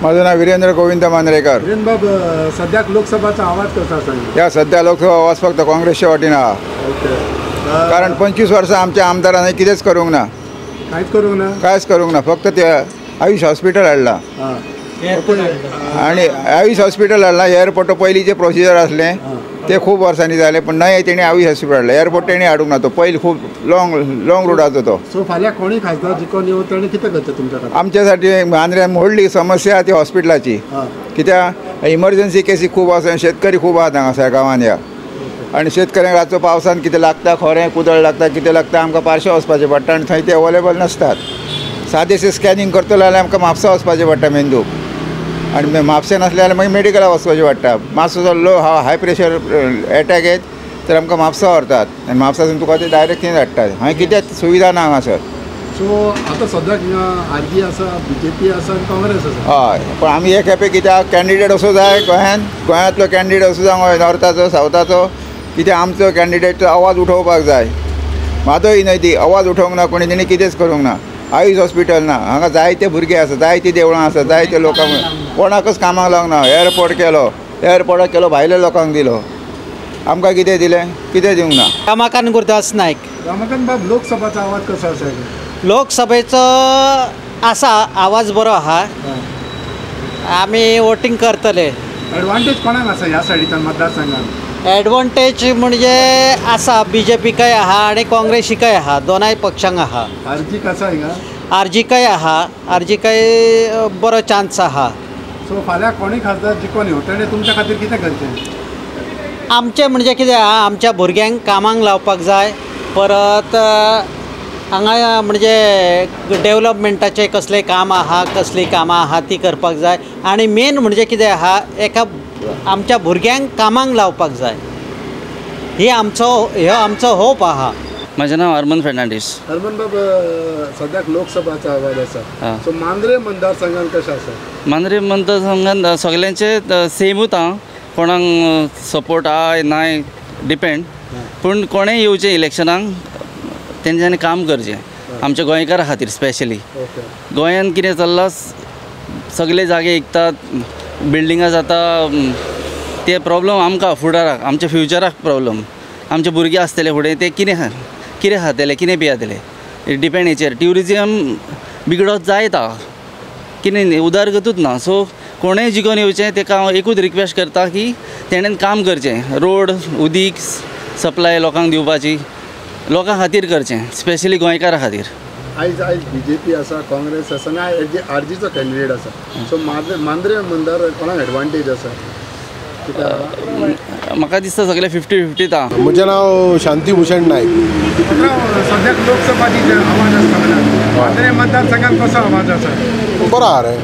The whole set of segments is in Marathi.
माझं नाव वीरेंद्र गोविंद मांद्रेकर. वीरेंद्र बाब, सध्याक लोकसभाचा आवाज कसा आसा? या सध्या लोकसभा आवाज फक्त काँग्रेसच्या वाटेन आहा. कारण 25 वर्सां आमच्या आमदारांनी कितेंच करूंक ना. कांयच करूंक ना. फक्त ते आयुष हॉस्पिटल हाडला आणि आयुष हॉस्पिटल हाडला. एअरपोर्ट पयलींचे प्रोसिजर आसलें ते खूब वर्सांनी जालें, पण नाही तेणी आयुष हॉस्पिटल हाडला. एअरपोर्ट तेणी हाडूंक ना. तो पयलीं खूब लॉंग रुटाचो तो. सो फाल्यां कोणी खासदार जिखून येवं ताणें कितें करचें तुमच्या खातीर? आमच्या साठी मांद्र्यान व्हडली समस्या ती हॉस्पिटलाची. कित्याक इमर्जन्सी केसी खूब आसा. शेतकरी खूब आहात हांगासर गांवांत या. आनी शेतकऱ्यांक रातचो पावसान कितें लागता, खोरें कुदळ लागता, कितें लागता, आमकां पार्शा वचपाचें पडटा आनी थंय ते अवेलेबल नासतात. सादेशें स्कॅनिंग करतलो जाल्यार आमकां म्हापसा वचपाचें पडटा मेंदूक, आनी म्हापशें नासलें जाल्यार मागीर मेडिकलाक वचपाचें पडटा. मातसो लो हाय प्रेशर एटॅक येत तर आमकां म्हापसा व्हरतात आनी म्हापसासून तुका ते डायरेक्ट थंय धाडटात. हांवें कित्याक सुविधा ना हांगासर. सो आतां सद्याक हिंगा आरजी आसा, बीजेपी आसा आनी काँग्रेस आसा. हय, पण आमी एक खेपे कित्याक कॅन्डिडेट असो जाय गोंयांतलो कॅन्डिडेट असो जाय, नॉर्थाचो सावथाचो. कित्याक आमचो कॅन्डिडेट आवाज उठोवपाक जाय. म्हादोय न्हय ती आवाज उठोवंक ना कोणी, तेणी कितेंच करूंक ना. आयुष हॉस्पिटल ना. हांगा जायते भुरगे आसा, जायतीं देवळां आसा, जायते लोकांक कोणाकच कामाक लावंक ना. एअरपोर्टाक केलो भायल्या लोकांक दिलो. आमकां कितें दिलें? कितें दिवंक ना. रमाकांत गुरदास नायक. रमाकांत बाब, लोकसभाचा आवाज कसा आसा? लोकसभेचो आसा आवाज बरो आहा. आमी वोटींग करतले. एडवांटेज कोणाक आसा ह्या सायडीच्यान मतदारसंघात? एडवांटेज म्हणजे आसा बीजेपीकय आहा आनी काँग्रेसीकय आहा. दोनाय पक्षांक आहा. आरजी कसा हिंगा? आरजीकय आहा. आरजीकय बरो चान्स आहा. सो फाल्यां कोणी खासदार जिखून येवं ताणें तुमच्या खातीर कितें करचें? आमचें म्हणजे कितें आहा, आमच्या भुरग्यांक कामांक लावपाक जाय. परत हांगा म्हणजे डेवलॉपमेंटाचें कसलें काम आहा, कसलीं कामां आहा ती करपाक जाय. आनी मेन म्हणजे कितें आहा, आमच्या भुरग्यांक कामांक लावपाक जाय. हो आमचो होप आहा. म्हजें नांव हरमन फेर्नांडीस. हरमन बाब, सद्याक लोकसभाचा आवाज आसा. सो मांद्रे मतदारसंघात कशें आसा? मांद्रे मतदारसंघात सगल्यांचे सेमूच आहा. कोणाक सपोर्ट आय नाय डिपेंड. पूण कोणेंय येवचें इलेक्शनाक तेंच्यांनी काम करचें आमच्या गोंयकारा खातीर. स्पेशली गोंयांत कितें चल्लां, सगळे जागे विकतात, बिल्डिंगां जाता. ते प्रॉब्लम आमकां फुडाराक, आमच्या फ्युचराक प्रॉब्लम. आमचे भुरगे आसतले फुडें ते कितें खातले, कितें पियेतले, डिपेंड हेचेर. ट्युरिजम बिगडत जायता, कितें उदरगतूच ना. सो कोणेंय जिखून येवचें ताका हांव एकूच रिक्वेस्ट करता की तेणेन काम करचें. रोड, उदीक सप्लाय लोकांक दिवपाची लोकां खातीर करचें, स्पेशली गोंयकारा खातीर. आयज बीजेपी आसा, काँग्रेस आसा आनी आरजीचो कॅन्डिडेट आसा. सो मांद्रे मतदार कोणाक एडवांटेज आसा? म्हाका दिसता सगळे 50-50 आहा. म्हजें नांव शांतीभुशण नायक. सद्याक लोकसभाची आवाज आसता मांद्रे मतदारसंघात कसो आवाज आसा? बरो आहा रे.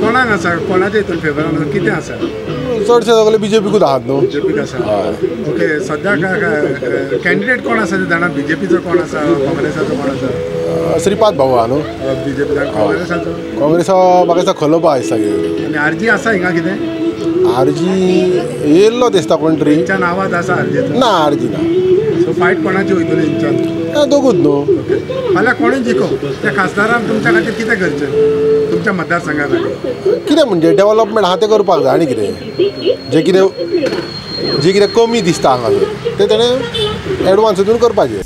कोणाक आसा? कोणाच्या हितून फेवर आसा? कितें आसा? चडशे सगळे बीजेपीकूच आहात न्हू. बीजेपीक आसा. ओके, सद्याक कॅन्डिडेट कोण आसा ते जाणा? बीजेपीचो कोण आसा, काँग्रेसाचो कोण आसा? श्रीपाद भाऊ आहा न्हू. बीजेपीचो. काँग्रेसाचो? काँग्रेसा म्हाका दिसता खलोबा आयज सगळे. आनी आरजी आसा हिंगा कितें? आरजी येयल्लो दिसता कोण तरी. तेंच्यान आवाज आसा आरजीचो? ना. आरजी ना. सो फायट कोणाची वयतली तेंच्यान? दोगूच न्हू. ओके, फाल्यां कोणूय जिखो त्या खासदारान तुमच्या खातीर कितें करचें तुमच्या मतदारसंघा खातीर? कितें म्हणजे डेव्हलपमेंट आहा तें करपाक जाय. आनी कितें जे कितें कमी दिसता हांगासर तें तेणें एडवान्स हितून करपाचें.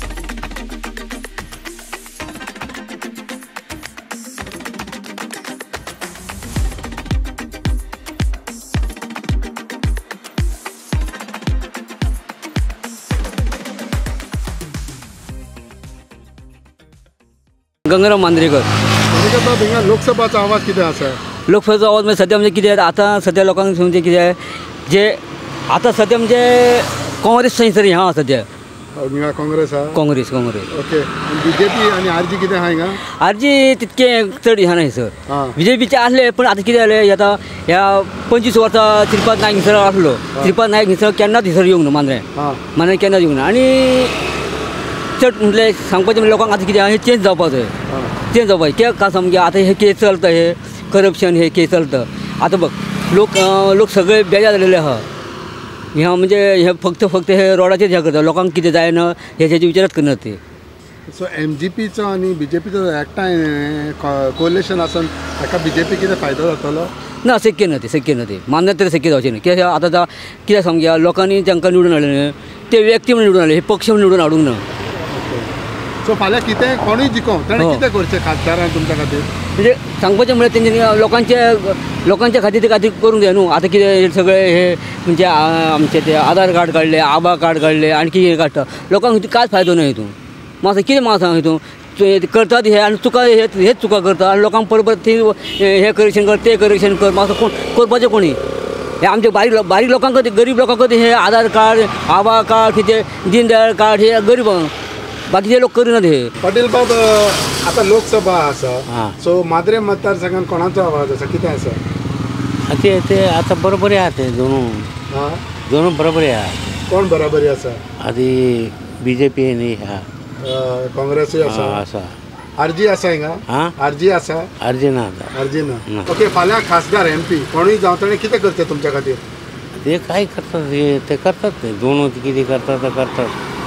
गंगाराम मांद्रेकर. बाब, हिंगा लोकसभाचा आवाज कितें आसा? लोकसभेचो आवाज म्हणजे सध्या म्हणजे कितें आतां सध्या लोकांक म्हणजे कितें जे आतां सध्या म्हणजे काँग्रेस थंयसर हां सध्या हिंगा काँग्रेस आहा. काँग्रेस. ओके, बीजेपी आनी आरजी कितें आहा हिंगा? आरजी तितकें चड ह्या नाही सर. बीजेपीचे आसले, पण आतां कितें जालें, आतां ह्या 25 वर्सां श्रीपाद नायक हिसर आसलो. श्रीपाद नायक हिसर केन्नाच हिसर येवंक ना मांद्रे केन्नाच येवंक ना. आनी चड म्हटल्यार सांगपाचें म्हणजे लोकांक आतां कितें हे चेंज जावपाक जाय. ते का म्हणजे आतां हे केस चलता, हे करप्शन हे केस चलता. आतां बघ लोक सगळे बेजार जालेले आहा. ह्या म्हणजे हे फक्त हे रोडाचेर हे करता. लोकांक कितें जाय ना हेचे विचारच करनात ते. सो एमजीपीचो आनी बीजेपीचो एकठांय कोलेशन आसन ताका बीजेपी कितें फायदो जातलो? ना शक्य ना ते मान्य तरी शक्य जावचें न्ही कित्याक आतां कित्याक समजा लोकांनी तांकां निवडून हाडले न्ही ते व्यक्ती म्हणून निवडून हाडले हे पक्ष म्हणून निवडून हाडूंक ना. सो फाल्यां कितें कोणूय जिखो ताणें कितें करचें खासदारान तुमच्या खातीर म्हणजे सांगपाचें म्हळ्यार तेंच्यांनी लोकांच्या खातीर ते खातीर करूंक जाय न्हू. आतां कितें सगळे हे म्हणजे आमचे ते आधार कार्ड काडले आभा कार्ड काडले आणखी कितें काडटा लोकांक कांयच फायदो ना हितून. मातसो कितें म्हाका सांग हितून करतात हे आनी तुका हेच चुका करता आनी लोकांक परत ती हे करेक्शन कर ते करेक्शन कर मातसो कोण करपाचें कोणी. हे आमचे बारीक लोकांक गरीब लोकांक हे आधार कार्ड आभा कार्ड कितें दीनदयाळ कार्ड हे गरीब बाकीचे लोक करिनात हे. पाटील बाब आतां लोकसभा आसा सो माद्रे मतदारसंघात कोणाचो आवाज आसा कितें आसा ते आता बरोबरी आहा ते दोनू बरोबरी आहा. कोण बराबरी आसा आधी BJP न्ही हा काँग्रेसूय आसा आरजी आसा हिंगा आरजी आसा अर्जी ना आरजी ना. ओके फाल्यां खासदार MP कोणूय जावं ताणें कितें करचें तुमच्या खातीर ते काय करतात ते करतात ते दोन किती करतात ते करतात